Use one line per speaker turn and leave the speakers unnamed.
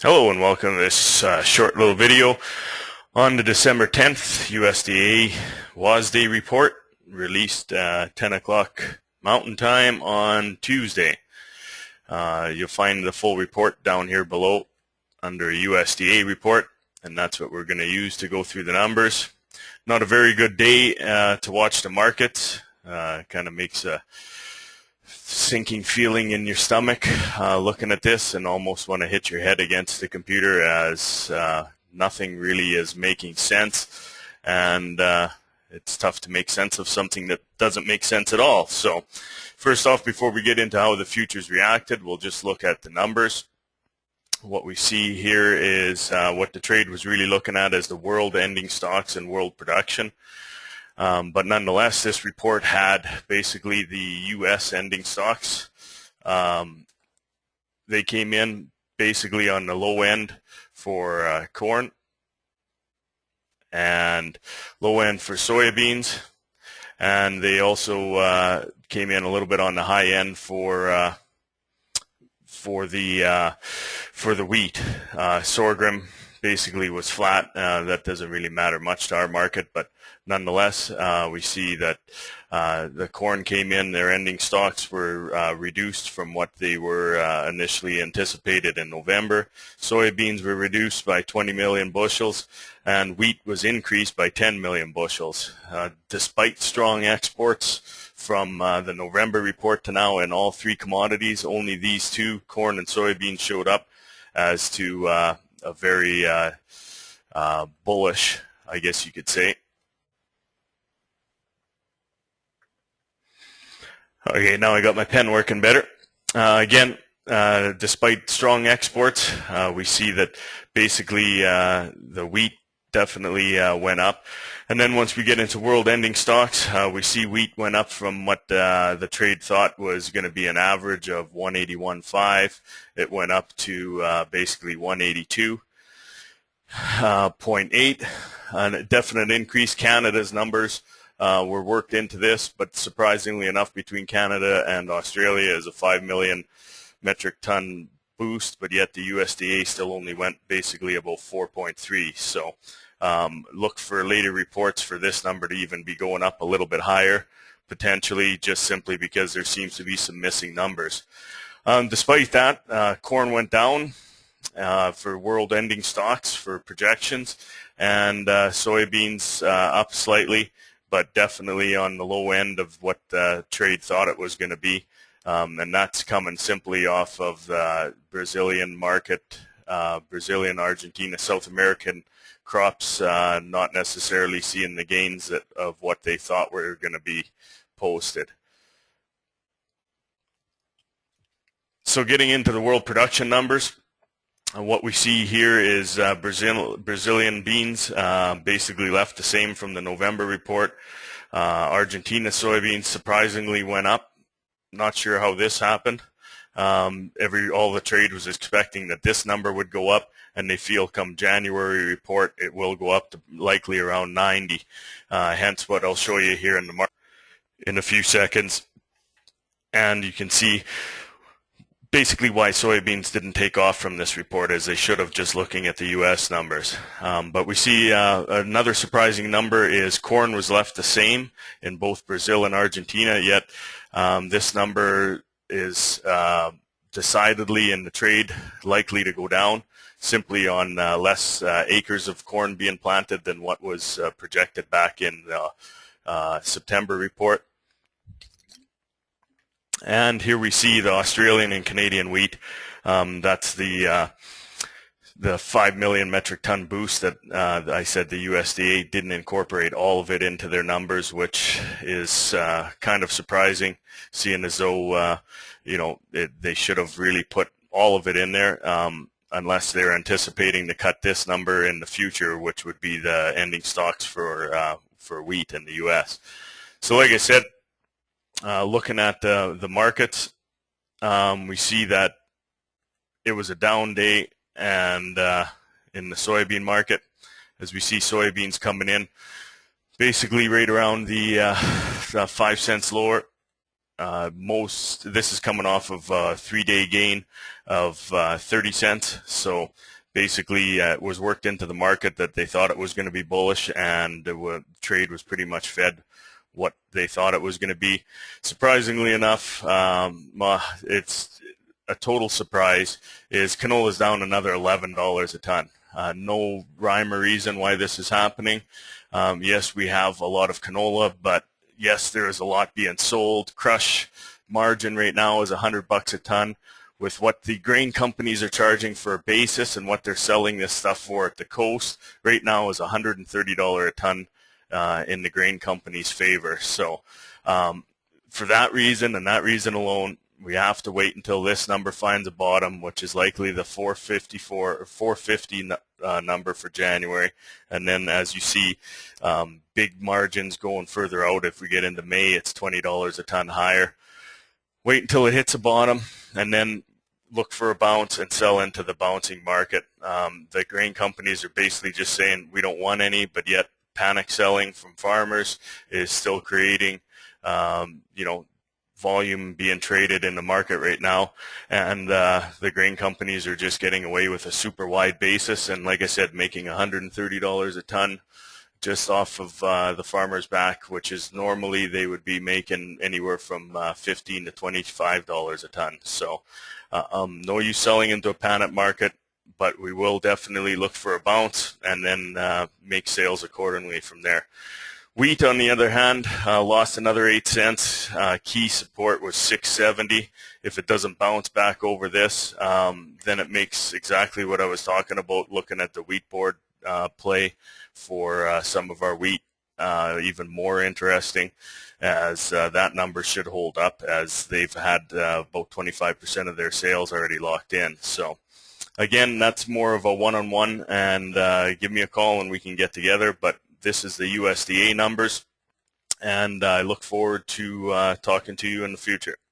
Hello and welcome to this short little video on the December 10th USDA WSDA report released 10 o'clock Mountain Time on Tuesday. You'll find the full report down here below under USDA report, and that's what we're going to use to go through the numbers. Not a very good day to watch the markets. Kind of makes a sinking feeling in your stomach looking at this and almost want to hit your head against the computer as nothing really is making sense, and it's tough to make sense of something that doesn't make sense at all. So first off, before we get into how the futures reacted, we'll just look at the numbers. What we see here is what the trade was really looking at as the world ending stocks and world production. But nonetheless, this report had basically the U.S. ending stocks. They came in basically on the low end for corn and low end for soybeans, and they also came in a little bit on the high end for the wheat. Sorghum basically was flat. That doesn't really matter much to our market, but nonetheless, we see that the corn came in, their ending stocks were reduced from what they were initially anticipated in November. Soybeans were reduced by 20 million bushels, and wheat was increased by 10 million bushels. Despite strong exports from the November report to now in all three commodities, only these two, corn and soybeans, showed up as to a very bullish, I guess you could say. Okay, now I got my pen working better. Again, despite strong exports, we see that basically the wheat definitely went up. And then once we get into world ending stocks, we see wheat went up from what the trade thought was going to be an average of 181.5. It went up to basically 182.8, a definite increase. Canada's numbers were worked into this, but surprisingly enough, between Canada and Australia is a 5 million metric ton boost, but yet the USDA still only went basically about 4.3. So look for later reports for this number to even be going up a little bit higher, potentially, just simply because there seems to be some missing numbers. Despite that, corn went down for world ending stocks for projections, and soybeans up slightly, but definitely on the low end of what the trade thought it was going to be. And that's coming simply off of the Brazilian market, Brazilian, Argentina, South American crops not necessarily seeing the gains of what they thought were going to be posted. So getting into the world production numbers, what we see here is Brazilian beans basically left the same from the November report. Argentina soybeans surprisingly went up. Not sure how this happened. All the trade was expecting that this number would go up, and they feel come January report it will go up to likely around 90. Hence what I'll show you here in the market in a few seconds. And you can see basically why soybeans didn't take off from this report, as they should have, just looking at the U.S. numbers. But we see another surprising number is corn was left the same in both Brazil and Argentina, yet this number is decidedly in the trade likely to go down, simply on less acres of corn being planted than what was projected back in the September report. And here we see the Australian and Canadian wheat. That's the 5 million metric ton boost that I said the USDA didn't incorporate all of it into their numbers, which is kind of surprising, seeing as though they should have really put all of it in there, unless they're anticipating to cut this number in the future, which would be the ending stocks for wheat in the U.S. So like I said, looking at the markets, we see that it was a down day, and in the soybean market, as we see soybeans coming in basically right around the 5 cents lower, This is coming off of a 3-day gain of 30 cents. So basically, it was worked into the market that they thought it was going to be bullish, and the trade was pretty much fed what they thought it was going to be. Surprisingly enough, it's a total surprise, is canola is down another $11 a ton. No rhyme or reason why this is happening. Yes, we have a lot of canola, but yes, there is a lot being sold. Crush margin right now is $100 a ton. With what the grain companies are charging for a basis and what they're selling this stuff for at the coast, right now is $130 a ton in the grain company's favor. So for that reason and that reason alone, we have to wait until this number finds a bottom, which is likely the 454 or 450 number for January. And then, as you see, big margins going further out. If we get into May, it's $20 a ton higher. Wait until it hits a bottom, and then look for a bounce and sell into the bouncing market. The grain companies are basically just saying we don't want any, but yet panic selling from farmers is still creating, volume being traded in the market right now, and the grain companies are just getting away with a super wide basis, and like I said, making $130 a ton just off of the farmer's back, which is normally they would be making anywhere from $15 to $25 a ton. So no use selling into a panic market, but we will definitely look for a bounce and then make sales accordingly from there. Wheat, on the other hand, lost another 8 cents. Key support was 670. If it doesn't bounce back over this, then it makes exactly what I was talking about, looking at the wheat board play for some of our wheat even more interesting, as that number should hold up, as they've had about 25% of their sales already locked in. So again, that's more of a one-on-one, and give me a call and we can get together. But this is the USDA numbers, and I look forward to talking to you in the future.